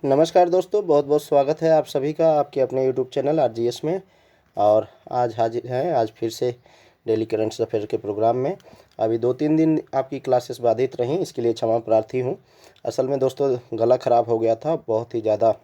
नमस्कार दोस्तों, बहुत बहुत स्वागत है आप सभी का आपके अपने यूट्यूब चैनल आरजीएस में। और आज हाजिर हैं आज फिर से डेली करंट अफेयर के प्रोग्राम में। अभी 2-3 दिन आपकी क्लासेस बाधित रहीं, इसके लिए क्षमा प्रार्थी हूं। असल में दोस्तों गला ख़राब हो गया था, बहुत ही ज़्यादा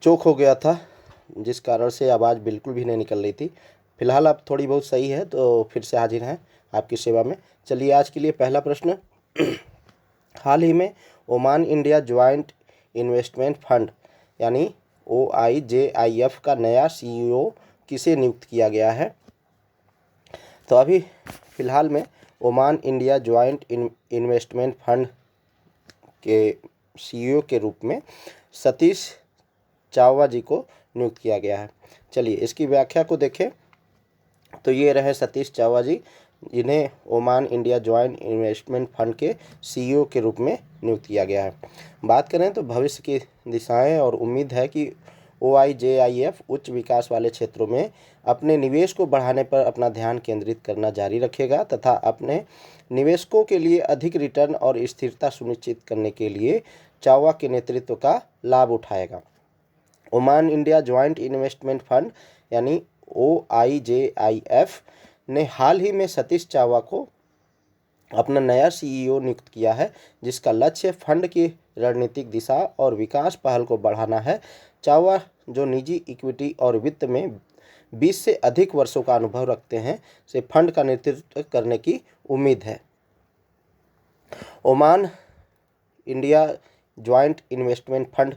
चोक हो गया था, जिस कारण से आवाज़ बिल्कुल भी नहीं निकल रही थी। फिलहाल अब थोड़ी बहुत सही है, तो फिर से हाजिर हैं आपकी सेवा में। चलिए आज के लिए पहला प्रश्न। हाल ही में Oman India joint investment fund यानी OIJIF का नया CEO किसे नियुक्त किया गया है? तो अभी फ़िलहाल में Oman India joint investment fund के CEO के रूप में सतीश चावा जी को नियुक्त किया गया है। चलिए इसकी व्याख्या को देखें तो ये रहे सतीश चावा जी, जिन्हें Oman India joint investment fund के CEO के रूप में नियुक्त किया गया है। बात करें तो भविष्य की दिशाएं और उम्मीद है कि OIJIF उच्च विकास वाले क्षेत्रों में अपने निवेश को बढ़ाने पर अपना ध्यान केंद्रित करना जारी रखेगा तथा अपने निवेशकों के लिए अधिक रिटर्न और स्थिरता सुनिश्चित करने के लिए चावा के नेतृत्व का लाभ उठाएगा। Oman India joint investment fund यानी OIJIF ने हाल ही में सतीश चावा को अपना नया CEO नियुक्त किया है, जिसका लक्ष्य फंड की रणनीतिक दिशा और विकास पहल को बढ़ाना है। चावा, जो निजी इक्विटी और वित्त में 20 से अधिक वर्षों का अनुभव रखते हैं, से फंड का नेतृत्व करने की उम्मीद है। Oman India joint investment fund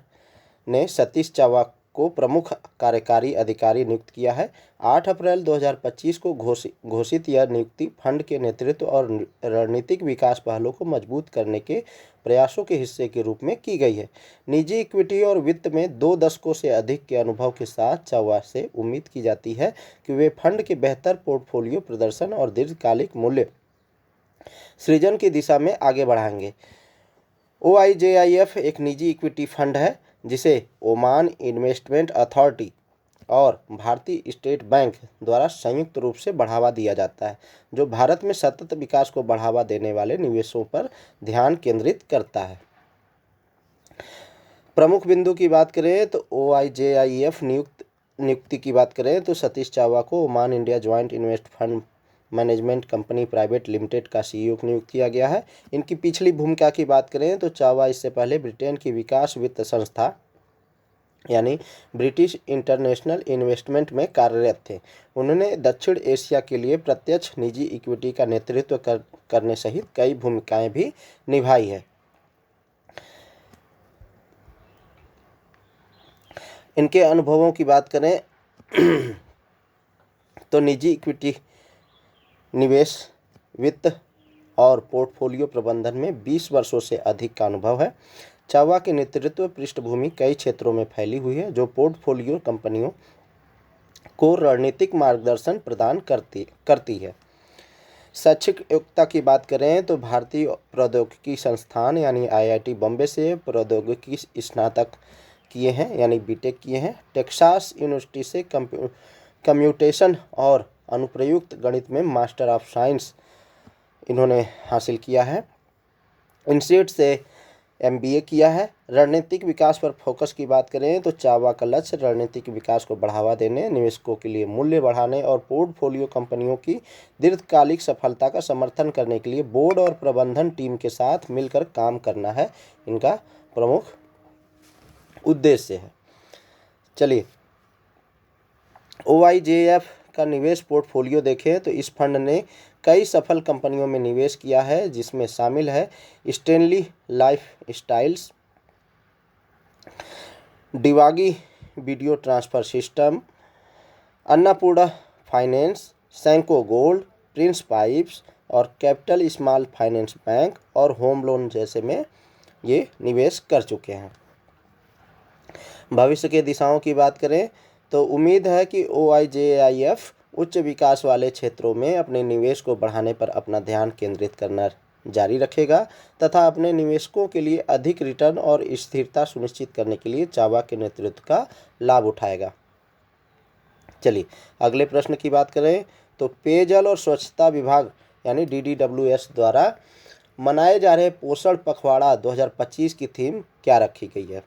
ने सतीश चावा को प्रमुख कार्यकारी अधिकारी नियुक्त किया है। 8 अप्रैल 2025 को घोषित यह नियुक्ति फंड के नेतृत्व और रणनीतिक विकास पहलों को मजबूत करने के प्रयासों के हिस्से के रूप में की गई है। निजी इक्विटी और वित्त में 2 दशकों से अधिक के अनुभव के साथ चावा से उम्मीद की जाती है कि वे फंड के बेहतर पोर्टफोलियो प्रदर्शन और दीर्घकालिक मूल्य सृजन की दिशा में आगे बढ़ाएंगे। OIJIF एक निजी इक्विटी फंड है जिसे ओमान इन्वेस्टमेंट अथॉरिटी और भारतीय स्टेट बैंक द्वारा संयुक्त रूप से बढ़ावा दिया जाता है, जो भारत में सतत विकास को बढ़ावा देने वाले निवेशों पर ध्यान केंद्रित करता है। प्रमुख बिंदु की बात करें तो OIJIF नियुक्ति की बात करें तो सतीश चावा को Oman India joint invest fund management company private limited का CEO नियुक्त किया गया है। इनकी पिछली भूमिका की बात करें तो चावा इससे पहले ब्रिटेन की विकास वित्त संस्था यानी ब्रिटिश इंटरनेशनल इन्वेस्टमेंट में कार्यरत थे। उन्होंने दक्षिण एशिया के लिए प्रत्यक्ष निजी इक्विटी का नेतृत्व करने सहित कई भूमिकाएं भी निभाई है। इनके अनुभवों की बात करें तो निजी इक्विटी निवेश, वित्त और पोर्टफोलियो प्रबंधन में 20 वर्षों से अधिक का अनुभव है। चावा के नेतृत्व पृष्ठभूमि कई क्षेत्रों में फैली हुई है, जो पोर्टफोलियो कंपनियों को रणनीतिक मार्गदर्शन प्रदान करती है। शैक्षिक योग्यता की बात करें तो भारतीय प्रौद्योगिकी संस्थान यानी IIT बॉम्बे से प्रौद्योगिकी स्नातक किए हैं यानी BTech किए हैं। टेक्सास यूनिवर्सिटी से कम्प्यूटेशन और अनुप्रयुक्त गणित में मास्टर ऑफ साइंस इन्होंने हासिल किया है। इंस्टीट्यूट से MBA किया है। रणनीतिक विकास पर फोकस की बात करें तो चावा का लक्ष्य रणनीतिक विकास को बढ़ावा देने, निवेशकों के लिए मूल्य बढ़ाने और पोर्टफोलियो कंपनियों की दीर्घकालिक सफलता का समर्थन करने के लिए बोर्ड और प्रबंधन टीम के साथ मिलकर काम करना है, इनका प्रमुख उद्देश्य है। चलिए OIJIF का निवेश पोर्टफोलियो देखें तो इस फंड ने कई सफल कंपनियों में निवेश किया है, जिसमें शामिल है Stanley lifestyles, Divgi video transfer system, Annapurna finance, Senco gold, prince pipes और कैपिटल स्मॉल फाइनेंस बैंक और होम लोन जैसे में ये निवेश कर चुके हैं। भविष्य के दिशाओं की बात करें तो उम्मीद है कि OIJIF उच्च विकास वाले क्षेत्रों में अपने निवेश को बढ़ाने पर अपना ध्यान केंद्रित करना जारी रखेगा तथा अपने निवेशकों के लिए अधिक रिटर्न और स्थिरता सुनिश्चित करने के लिए चावा के नेतृत्व का लाभ उठाएगा। चलिए अगले प्रश्न की बात करें तो पेयजल और स्वच्छता विभाग यानी DDWS द्वारा मनाए जा रहे पोषण पखवाड़ा 2025 की थीम क्या रखी गई है?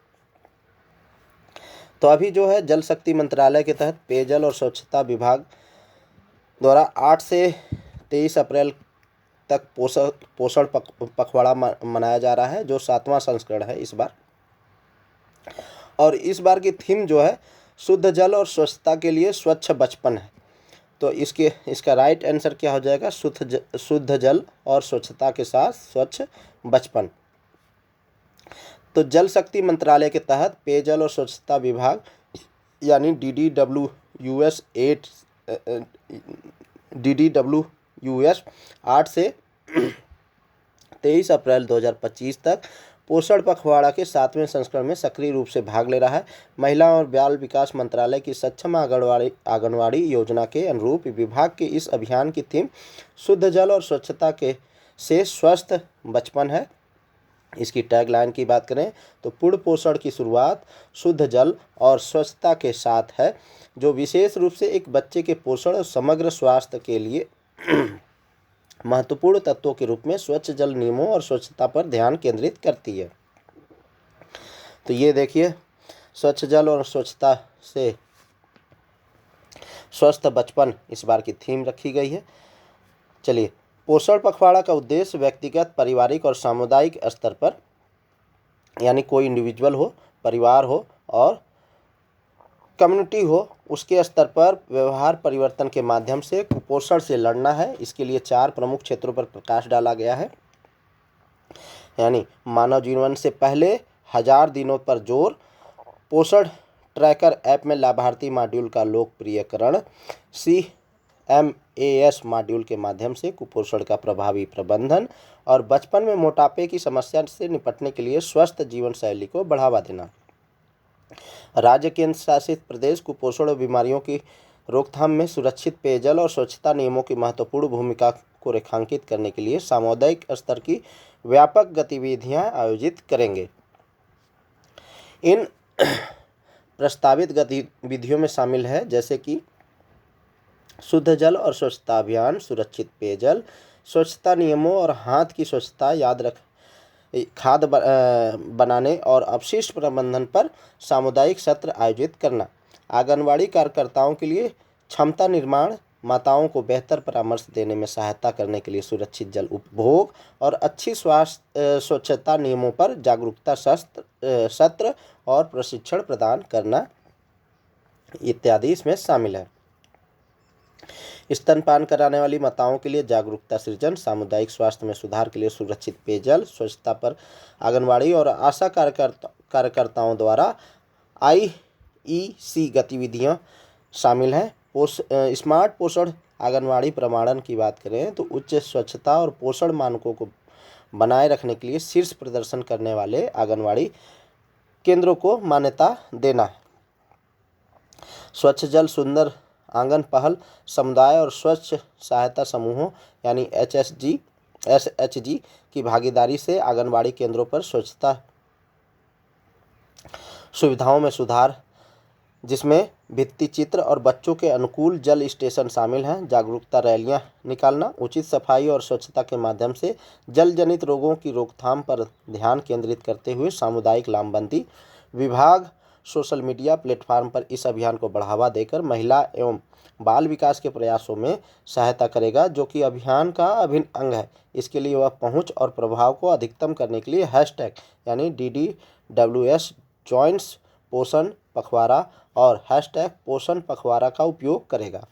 तो अभी जो है जल शक्ति मंत्रालय के तहत पेयजल और स्वच्छता विभाग द्वारा 8 से 23 अप्रैल तक पोषण पखवाड़ा मनाया जा रहा है, जो 7वां संस्करण है इस बार। और इस बार की थीम जो है शुद्ध जल और स्वच्छता के लिए स्वच्छ बचपन है। तो इसका राइट आंसर क्या हो जाएगा? शुद्ध जल और स्वच्छता के साथ स्वच्छ बचपन। तो जल शक्ति मंत्रालय के तहत पेयजल और स्वच्छता विभाग यानी DDWS 8 से 23 अप्रैल 2025 तक पोषण पखवाड़ा के 7वें संस्करण में सक्रिय रूप से भाग ले रहा है। महिला और बाल विकास मंत्रालय की सक्षम आंगनवाड़ी योजना के अनुरूप विभाग के इस अभियान की थीम शुद्ध जल और स्वच्छता से स्वस्थ बचपन है। इसकी टैगलाइन की बात करें तो पूर्ण पोषण की शुरुआत शुद्ध जल और स्वच्छता के साथ है, जो विशेष रूप से एक बच्चे के पोषण और समग्र स्वास्थ्य के लिए महत्वपूर्ण तत्वों के रूप में स्वच्छ जल नियमों और स्वच्छता पर ध्यान केंद्रित करती है। तो ये देखिए, स्वच्छ जल और स्वच्छता से स्वस्थ बचपन इस बार की थीम रखी गई है। चलिए, पोषण पखवाड़ा का उद्देश्य व्यक्तिगत, पारिवारिक और सामुदायिक स्तर पर, यानी कोई इंडिविजुअल हो, परिवार हो और कम्युनिटी हो, उसके स्तर पर व्यवहार परिवर्तन के माध्यम से कुपोषण से लड़ना है। इसके लिए 4 प्रमुख क्षेत्रों पर प्रकाश डाला गया है, यानी मानव जीवन से पहले 1000 दिनों पर जोर, पोषण ट्रैकर ऐप में लाभार्थी मॉड्यूल का लोकप्रियकरण, CMAS मॉड्यूल के माध्यम से कुपोषण का प्रभावी प्रबंधन और बचपन में मोटापे की समस्या से निपटने के लिए स्वस्थ जीवन शैली को बढ़ावा देना। राज्य केंद्र शासित प्रदेश कुपोषण और बीमारियों की रोकथाम में सुरक्षित पेयजल और स्वच्छता नियमों की महत्वपूर्ण भूमिका को रेखांकित करने के लिए सामुदायिक स्तर की व्यापक गतिविधियां आयोजित करेंगे। इन प्रस्तावित गतिविधियों में शामिल है जैसे कि शुद्ध जल और स्वच्छता अभियान, सुरक्षित पेयजल, स्वच्छता नियमों और हाथ की स्वच्छता याद रख, खाद बनाने और अपशिष्ट प्रबंधन पर सामुदायिक सत्र आयोजित करना, आंगनवाड़ी कार्यकर्ताओं के लिए क्षमता निर्माण, माताओं को बेहतर परामर्श देने में सहायता करने के लिए सुरक्षित जल उपभोग और अच्छी स्वच्छता नियमों पर जागरूकता सत्र और प्रशिक्षण प्रदान करना इत्यादि इसमें शामिल है। स्तनपान कराने वाली माताओं के लिए जागरूकता सृजन, सामुदायिक स्वास्थ्य में सुधार के लिए सुरक्षित पेयजल, स्वच्छता पर आंगनवाड़ी और आशा कार्यकर्ताओं द्वारा IEC गतिविधियां शामिल हैं। स्मार्ट पोषण आंगनवाड़ी प्रमाणन की बात करें तो उच्च स्वच्छता और पोषण मानकों को बनाए रखने के लिए शीर्ष प्रदर्शन करने वाले आंगनवाड़ी केंद्रों को मान्यता देना। स्वच्छ जल सुंदर आंगन पहल, समुदाय और स्वच्छ सहायता समूहों यानी SHG की भागीदारी से आंगनवाड़ी केंद्रों पर स्वच्छता सुविधाओं में सुधार, जिसमें भित्ति चित्र और बच्चों के अनुकूल जल स्टेशन शामिल हैं। जागरूकता रैलियां निकालना, उचित सफाई और स्वच्छता के माध्यम से जल जनित रोगों की रोकथाम पर ध्यान केंद्रित करते हुए सामुदायिक लामबंदी। विभाग सोशल मीडिया प्लेटफार्म पर इस अभियान को बढ़ावा देकर महिला एवं बाल विकास के प्रयासों में सहायता करेगा, जो कि अभियान का अभिन्न अंग है। इसके लिए वह पहुंच और प्रभाव को अधिकतम करने के लिए हैशटैग यानी DDWS जॉइंट्स पोषण पखवाड़ा और हैशटैग पोषण पखवाड़ा का उपयोग करेगा।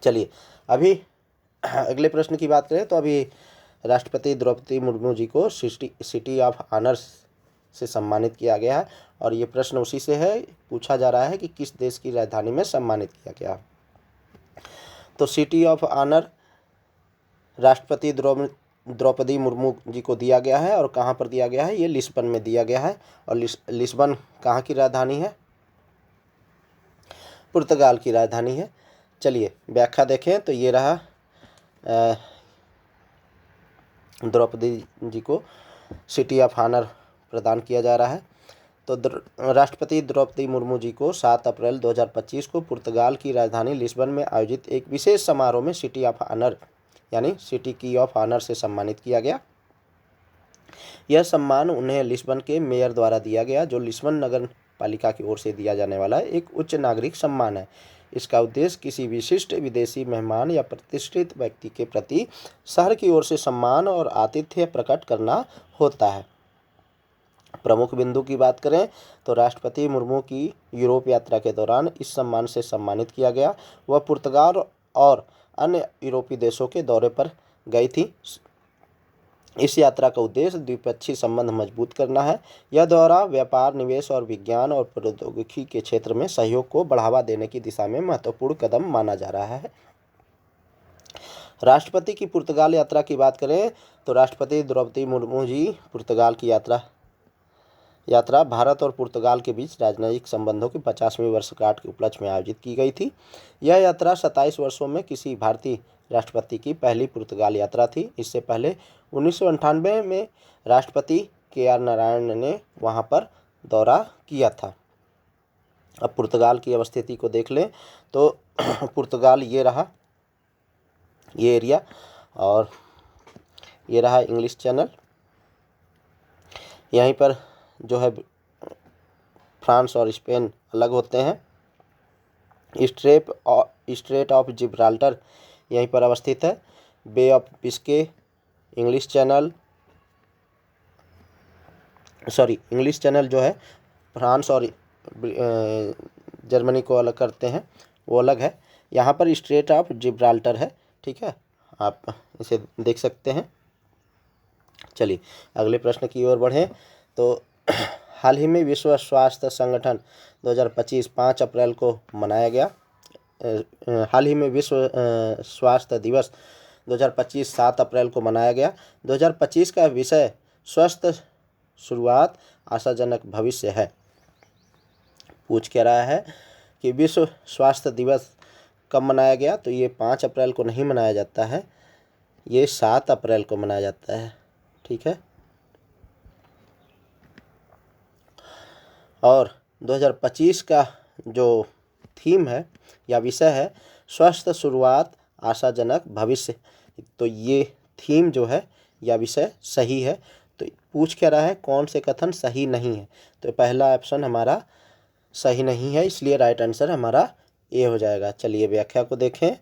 चलिए, अभी अगले प्रश्न की बात करें तो अभी राष्ट्रपति द्रौपदी मुर्मू जी को सिटी ऑफ ऑनर्स से सम्मानित किया गया है और ये प्रश्न उसी से है, पूछा जा रहा है कि किस देश की राजधानी में सम्मानित किया गया। तो सिटी ऑफ ऑनर राष्ट्रपति द्रौपदी मुर्मू जी को दिया गया है और कहाँ पर दिया गया है? ये लिस्बन में दिया गया है। और लिस्बन कहाँ की राजधानी है? पुर्तगाल की राजधानी है। चलिए व्याख्या देखें तो ये रहा, द्रौपदी जी को सिटी ऑफ ऑनर प्रदान किया जा रहा है। तो राष्ट्रपति द्रौपदी मुर्मू जी को 7 अप्रैल 2025 को पुर्तगाल की राजधानी लिस्बन में आयोजित एक विशेष समारोह में सिटी ऑफ ऑनर यानी सिटी की ऑफ ऑनर से सम्मानित किया गया। यह सम्मान उन्हें लिस्बन के मेयर द्वारा दिया गया, जो लिस्बन नगर पालिका की ओर से दिया जाने वाला एक उच्च नागरिक सम्मान है। इसका उद्देश्य किसी विशिष्ट विदेशी मेहमान या प्रतिष्ठित व्यक्ति के प्रति शहर की ओर से सम्मान और आतिथ्य प्रकट करना होता है। प्रमुख बिंदु की बात करें तो राष्ट्रपति मुर्मू की यूरोप यात्रा के दौरान इस सम्मान से सम्मानित किया गया। वह पुर्तगाल और अन्य यूरोपीय देशों के दौरे पर गई थी। इस यात्रा का उद्देश्य द्विपक्षीय संबंध मजबूत करना है। यह दौरा व्यापार, निवेश और विज्ञान और प्रौद्योगिकी के क्षेत्र में सहयोग को बढ़ावा देने की दिशा में महत्वपूर्ण कदम माना जा रहा है। राष्ट्रपति की पुर्तगाल यात्रा की बात करें तो राष्ट्रपति द्रौपदी मुर्मू जी पुर्तगाल की यात्रा भारत और पुर्तगाल के बीच राजनयिक संबंधों की 50वीं वर्षगांठ के उपलक्ष्य में आयोजित की गई थी। यह यात्रा 27 वर्षों में किसी भारतीय राष्ट्रपति की पहली पुर्तगाल यात्रा थी। इससे पहले 1998 में राष्ट्रपति KR नारायण ने वहां पर दौरा किया था। अब पुर्तगाल की अवस्थिति को देख लें तो पुर्तगाल ये रहा, ये एरिया, और ये रहा इंग्लिश चैनल। यहीं पर जो है फ्रांस और स्पेन अलग होते हैं। स्ट्रेट ऑफ जिब्राल्टर यहीं पर अवस्थित है। बे ऑफ बिस्के, इंग्लिश चैनल जो है फ्रांस और जर्मनी को अलग करते हैं, वो अलग है। यहाँ पर स्ट्रेट ऑफ जिब्राल्टर है, ठीक है, आप इसे देख सकते हैं। चलिए अगले प्रश्न की ओर बढ़ें तो हाल ही में विश्व स्वास्थ्य संगठन 2025 5 अप्रैल को मनाया गया। हाल ही में विश्व स्वास्थ्य दिवस 2025 7 अप्रैल को मनाया गया। 2025 का विषय स्वस्थ शुरुआत, आशाजनक भविष्य है। पूछ क्या रहा है कि विश्व स्वास्थ्य दिवस कब मनाया गया, तो ये 5 अप्रैल को नहीं मनाया जाता है, ये 7 अप्रैल को मनाया जाता है, ठीक है। और 2025 का जो थीम है या विषय है स्वस्थ शुरुआत, आशाजनक भविष्य, तो ये थीम जो है या विषय सही है। तो पूछ क्या रहा है कौन से कथन सही नहीं है, तो पहला ऑप्शन हमारा सही नहीं है, इसलिए राइट आंसर हमारा ए हो जाएगा। चलिए व्याख्या को देखें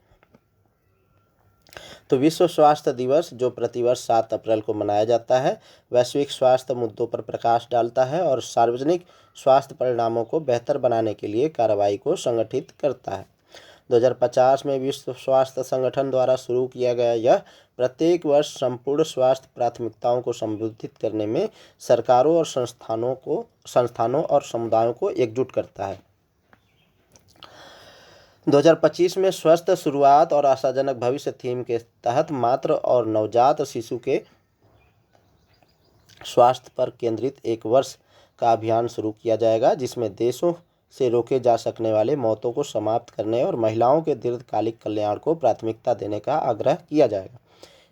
तो विश्व स्वास्थ्य दिवस जो प्रतिवर्ष 7 अप्रैल को मनाया जाता है, वैश्विक स्वास्थ्य मुद्दों पर प्रकाश डालता है और सार्वजनिक स्वास्थ्य परिणामों को बेहतर बनाने के लिए कार्रवाई को संगठित करता है। 2050 में विश्व स्वास्थ्य संगठन द्वारा शुरू किया गया यह प्रत्येक वर्ष संपूर्ण स्वास्थ्य प्राथमिकताओं को संबोधित करने में सरकारों और संस्थानों और समुदायों को एकजुट करता है। 2025 में स्वस्थ शुरुआत और आशाजनक भविष्य थीम के तहत मातृ और नवजात शिशु के स्वास्थ्य पर केंद्रित एक वर्ष का अभियान शुरू किया जाएगा, जिसमें देशों से रोके जा सकने वाले मौतों को समाप्त करने और महिलाओं के दीर्घकालिक कल्याण को प्राथमिकता देने का आग्रह किया जाएगा।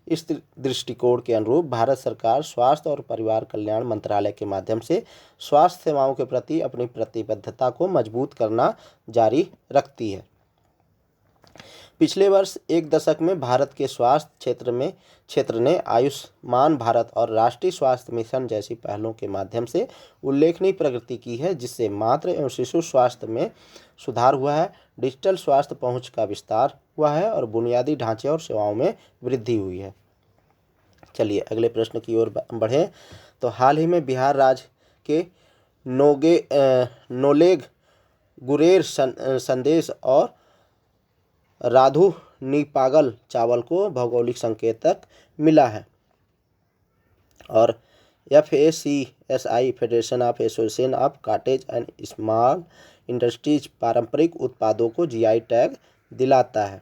इस दृष्टिकोण के अनुरूप भारत सरकार स्वास्थ्य और परिवार कल्याण मंत्रालय के माध्यम से स्वास्थ्य सेवाओं के प्रति अपनी प्रतिबद्धता को मजबूत करना जारी रखती है। पिछले वर्ष एक दशक में भारत के स्वास्थ्य क्षेत्र ने आयुष्मान भारत और राष्ट्रीय स्वास्थ्य मिशन जैसी पहलों के माध्यम से उल्लेखनीय प्रगति की है, जिससे मातृ एवं शिशु स्वास्थ्य में सुधार हुआ है, डिजिटल स्वास्थ्य पहुंच का विस्तार हुआ है और बुनियादी ढांचे और सेवाओं में वृद्धि हुई है। चलिए अगले प्रश्न की ओर बढ़ें तो हाल ही में बिहार राज्य के नोलेग, गुरेर संदेश और राधु नीपागल चावल को भौगोलिक संकेतक मिला है और FACSI federation of association of cottage and small industries पारंपरिक उत्पादों को GI टैग दिलाता है।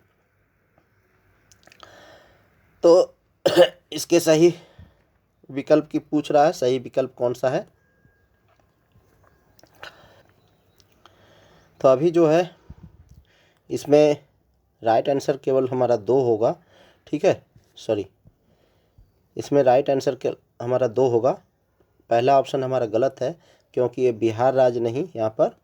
तो इसके सही विकल्प की पूछ रहा है, सही विकल्प कौन सा है, तो अभी जो है इसमें राइट आंसर केवल हमारा 2 होगा, ठीक है, सॉरी, इसमें राइट आंसर हमारा 2 होगा। पहला ऑप्शन हमारा गलत है क्योंकि ये बिहार राज्य नहीं, यहाँ पर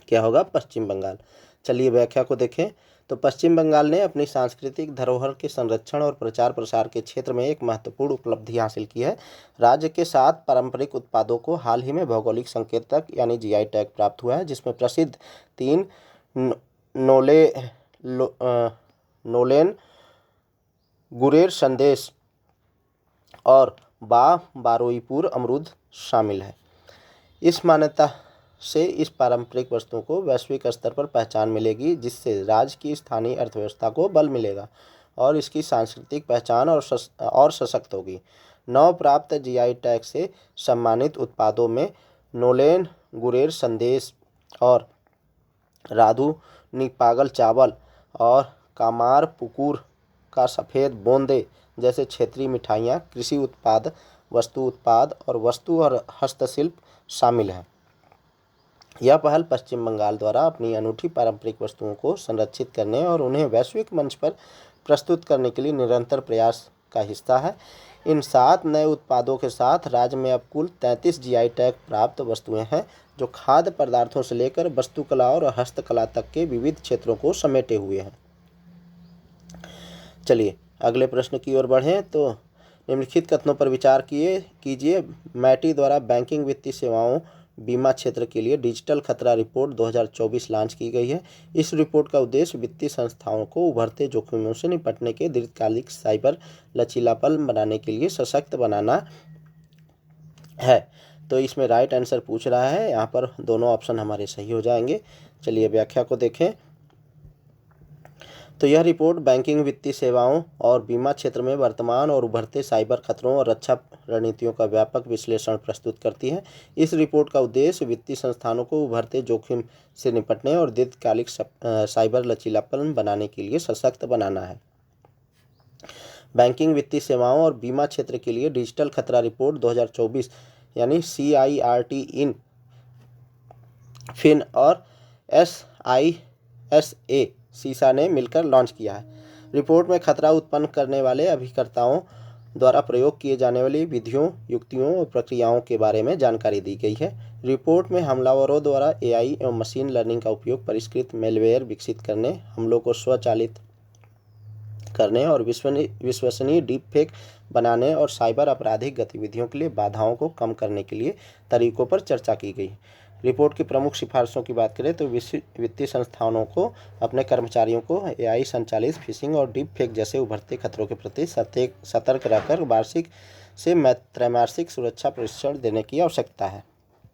क्या होगा पश्चिम बंगाल। चलिए व्याख्या को देखें। तो पश्चिम बंगाल ने अपनी सांस्कृतिक धरोहर के संरक्षण और प्रचार प्रसार के क्षेत्र में एक महत्वपूर्ण उपलब्धि हासिल की है। राज्य के 7 पारंपरिक उत्पादों को हाल ही में भौगोलिक संकेतक यानी जीआई टैग प्राप्त हुआ है, जिसमें प्रसिद्ध 3 नोलेन गुरेर संदेश और बारुईपुर अमरूद शामिल है। इस मान्यता से इस पारंपरिक वस्तुओं को वैश्विक स्तर पर पहचान मिलेगी, जिससे राज्य की स्थानीय अर्थव्यवस्था को बल मिलेगा और इसकी सांस्कृतिक पहचान और सशक्त होगी। नव प्राप्त जीआई टैग से सम्मानित उत्पादों में नोलेन गुरेर संदेश और राधू निपागल चावल और कामार पुकुर का सफ़ेद बोंदे जैसे क्षेत्रीय मिठाइयाँ, कृषि उत्पाद, वस्तु और हस्तशिल्प शामिल हैं। यह पहल पश्चिम बंगाल द्वारा अपनी अनूठी पारंपरिक वस्तुओं को संरक्षित करने और उन्हें वैश्विक मंच पर प्रस्तुत करने के लिए निरंतर प्रयास का हिस्सा है। इन 7 नए उत्पादों के साथ राज्य में अब कुल 33 जीआई टैग प्राप्त वस्तुएं हैं, जो खाद्य पदार्थों से लेकर वास्तुकला और हस्तकला तक के विविध क्षेत्रों को समेटे हुए हैं। चलिए अगले प्रश्न की ओर बढ़ें। तो निम्नलिखित कथनों पर विचार कीजिए। मैटी द्वारा बैंकिंग वित्तीय सेवाओं बीमा क्षेत्र के लिए डिजिटल खतरा रिपोर्ट 2024 लॉन्च की गई है। इस रिपोर्ट का उद्देश्य वित्तीय संस्थाओं को उभरते जोखिमों से निपटने के दीर्घकालिक साइबर लचीलापन बनाने के लिए सशक्त बनाना है। तो इसमें राइट आंसर पूछ रहा है, यहाँ पर दोनों ऑप्शन हमारे सही हो जाएंगे। चलिए व्याख्या को देखें। तो यह रिपोर्ट बैंकिंग वित्तीय सेवाओं और बीमा क्षेत्र में वर्तमान और उभरते साइबर खतरों और रक्षा रणनीतियों का व्यापक विश्लेषण प्रस्तुत करती है। इस रिपोर्ट का उद्देश्य वित्तीय संस्थानों को उभरते जोखिम से निपटने और दीर्घकालिक साइबर लचीलापन बनाने के लिए सशक्त बनाना है। बैंकिंग वित्तीय सेवाओं और बीमा क्षेत्र के लिए डिजिटल खतरा रिपोर्ट 2024 यानी CIRT इन फिन और SISA सीसा ने मिलकर लॉन्च किया है। रिपोर्ट में खतरा उत्पन्न करने वाले अभिकर्ताओं द्वारा प्रयोग किए जाने वाली विधियों, युक्तियों और प्रक्रियाओं के बारे में जानकारी दी गई है। रिपोर्ट में हमलावरों द्वारा AI एवं मशीन लर्निंग का उपयोग परिष्कृत मेलवेयर विकसित करने, हमलों को स्वचालित करने और विश्वसनीय डीप फेक बनाने और साइबर आपराधिक गतिविधियों के लिए बाधाओं को कम करने के लिए तरीकों पर चर्चा की गई। रिपोर्ट की प्रमुख सिफारिशों की बात करें तो वित्तीय संस्थानों को अपने कर्मचारियों को AI संचालित फिशिंग और डीप फेक जैसे उभरते खतरों के प्रति सतर्क रहकर वार्षिक से त्रैमासिक सुरक्षा प्रशिक्षण देने की आवश्यकता है।